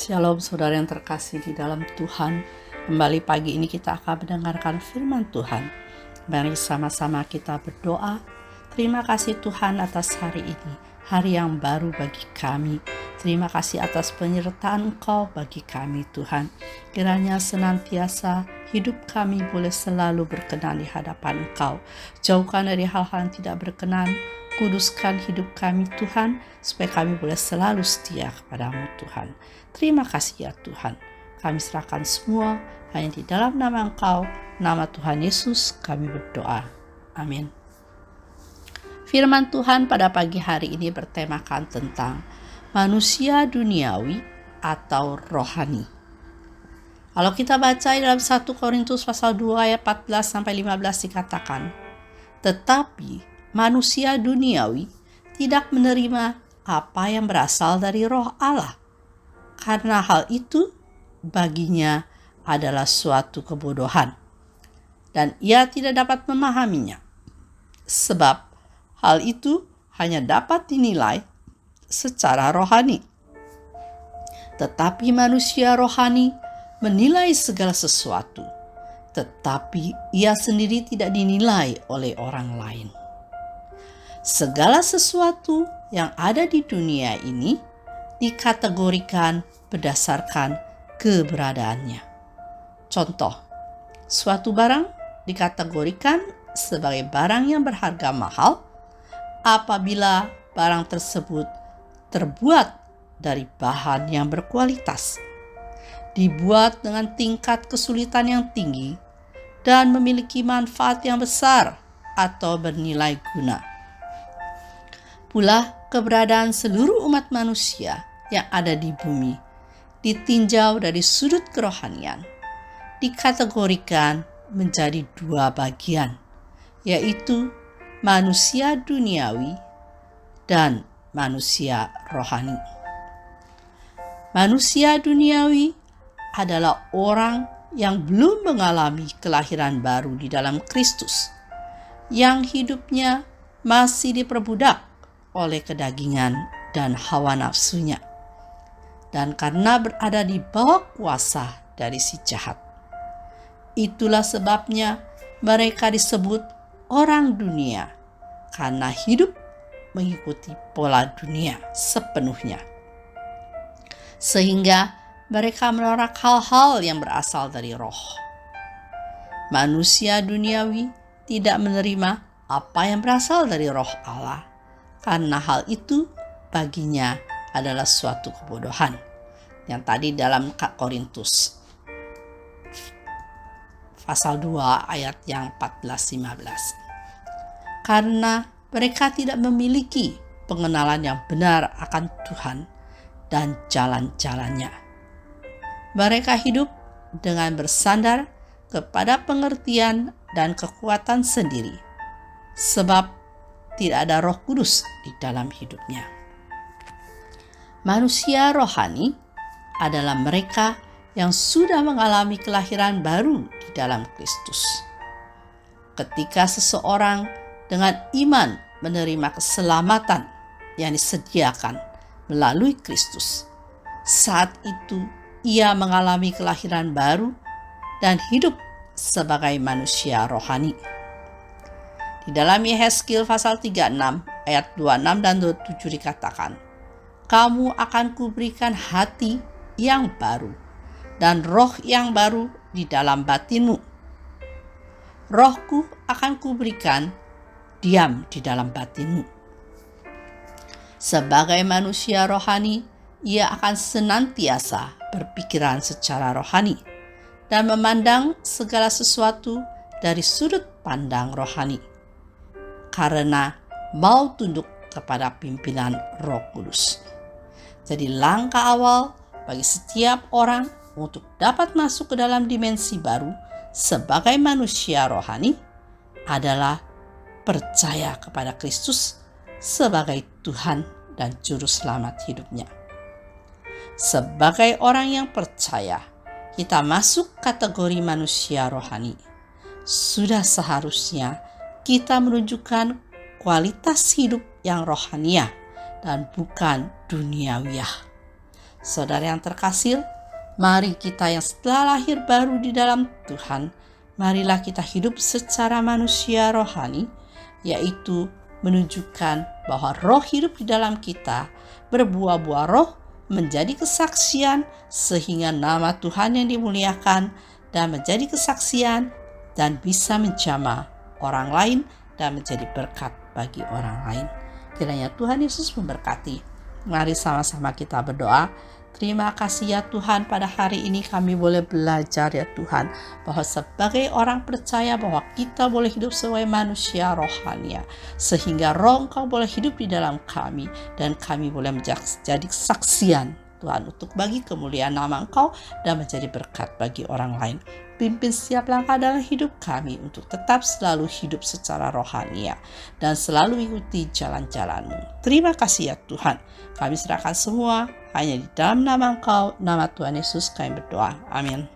Shalom saudara yang terkasih di dalam Tuhan. Kembali pagi ini kita akan mendengarkan firman Tuhan. Mari sama-sama kita berdoa. Terima kasih Tuhan atas hari ini, hari yang baru bagi kami. Terima kasih atas penyertaan Engkau bagi kami Tuhan. Kiranya senantiasa hidup kami boleh selalu berkenan di hadapan Engkau. Jauhkan dari hal-hal yang tidak berkenan. Kuduskan hidup kami Tuhan, supaya kami boleh selalu setia kepadamu Tuhan. Terima kasih ya Tuhan. Kami serahkan semua hanya di dalam nama Engkau, nama Tuhan Yesus kami berdoa. Amin. Firman Tuhan pada pagi hari ini bertemakan tentang manusia duniawi atau rohani. Kalau kita baca dalam 1 Korintus pasal 2 ayat 14-15 dikatakan, tetapi manusia duniawi tidak menerima apa yang berasal dari roh Allah, karena hal itu baginya adalah suatu kebodohan, dan ia tidak dapat memahaminya, sebab hal itu hanya dapat dinilai secara rohani. Tetapi manusia rohani menilai segala sesuatu, tetapi ia sendiri tidak dinilai oleh orang lain. Segala sesuatu yang ada di dunia ini dikategorikan berdasarkan keberadaannya. Contoh, suatu barang dikategorikan sebagai barang yang berharga mahal apabila barang tersebut terbuat dari bahan yang berkualitas, dibuat dengan tingkat kesulitan yang tinggi, dan memiliki manfaat yang besar atau bernilai guna. Pula keberadaan seluruh umat manusia yang ada di bumi ditinjau dari sudut kerohanian, dikategorikan menjadi dua bagian, yaitu manusia duniawi dan manusia rohani. Manusia duniawi adalah orang yang belum mengalami kelahiran baru di dalam Kristus, yang hidupnya masih diperbudak oleh kedagingan dan hawa nafsunya, dan karena berada di bawah kuasa dari si jahat. Itulah sebabnya mereka disebut orang dunia, karena hidup mengikuti pola dunia sepenuhnya, sehingga mereka menolak hal-hal yang berasal dari roh. Manusia duniawi tidak menerima apa yang berasal dari roh Allah, karena hal itu baginya adalah suatu kebodohan. Yang tadi dalam Korintus pasal 2 ayat yang 14-15. Karena mereka tidak memiliki pengenalan yang benar akan Tuhan dan jalan-jalannya. Mereka hidup dengan bersandar kepada pengertian dan kekuatan sendiri, sebab tidak ada Roh Kudus di dalam hidupnya. Manusia rohani adalah mereka yang sudah mengalami kelahiran baru di dalam Kristus. Ketika seseorang dengan iman menerima keselamatan yang disediakan melalui Kristus, saat itu ia mengalami kelahiran baru dan hidup sebagai manusia rohani. Di dalam Yehezkiel pasal 36 ayat 26 dan 27 dikatakan, kamu akan kuberikan hati yang baru dan roh yang baru di dalam batinmu. Rohku akan kuberikan diam di dalam batinmu. Sebagai manusia rohani, ia akan senantiasa berpikiran secara rohani dan memandang segala sesuatu dari sudut pandang rohani, karena mau tunduk kepada pimpinan Roh Kudus. Jadi langkah awal bagi setiap orang untuk dapat masuk ke dalam dimensi baru sebagai manusia rohani adalah percaya kepada Kristus sebagai Tuhan dan Juru Selamat hidupnya. Sebagai orang yang percaya, kita masuk kategori manusia rohani. Sudah seharusnya kita menunjukkan kualitas hidup yang rohaniah dan bukan duniawiyah. Saudara yang terkasih, mari kita yang setelah lahir baru di dalam Tuhan, marilah kita hidup secara manusia rohani, yaitu menunjukkan bahwa roh hidup di dalam kita, berbuah-buah roh, menjadi kesaksian sehingga nama Tuhan yang dimuliakan dan menjadi kesaksian dan bisa menjamah orang lain dan menjadi berkat bagi orang lain. Kiranya Tuhan Yesus memberkati. Mari sama-sama kita berdoa. Terima kasih ya Tuhan, pada hari ini kami boleh belajar ya Tuhan, bahwa sebagai orang percaya bahwa kita boleh hidup sebagai manusia rohani, sehingga roh Engkau boleh hidup di dalam kami, dan kami boleh menjadi kesaksian Tuhan untuk bagi kemuliaan nama Engkau dan menjadi berkat bagi orang lain. Pimpin setiap langkah dalam hidup kami untuk tetap selalu hidup secara rohani dan selalu mengikuti jalan-jalan-Mu. Terima kasih ya Tuhan. Kami serahkan semua hanya di dalam nama Engkau, nama Tuhan Yesus kami berdoa. Amin.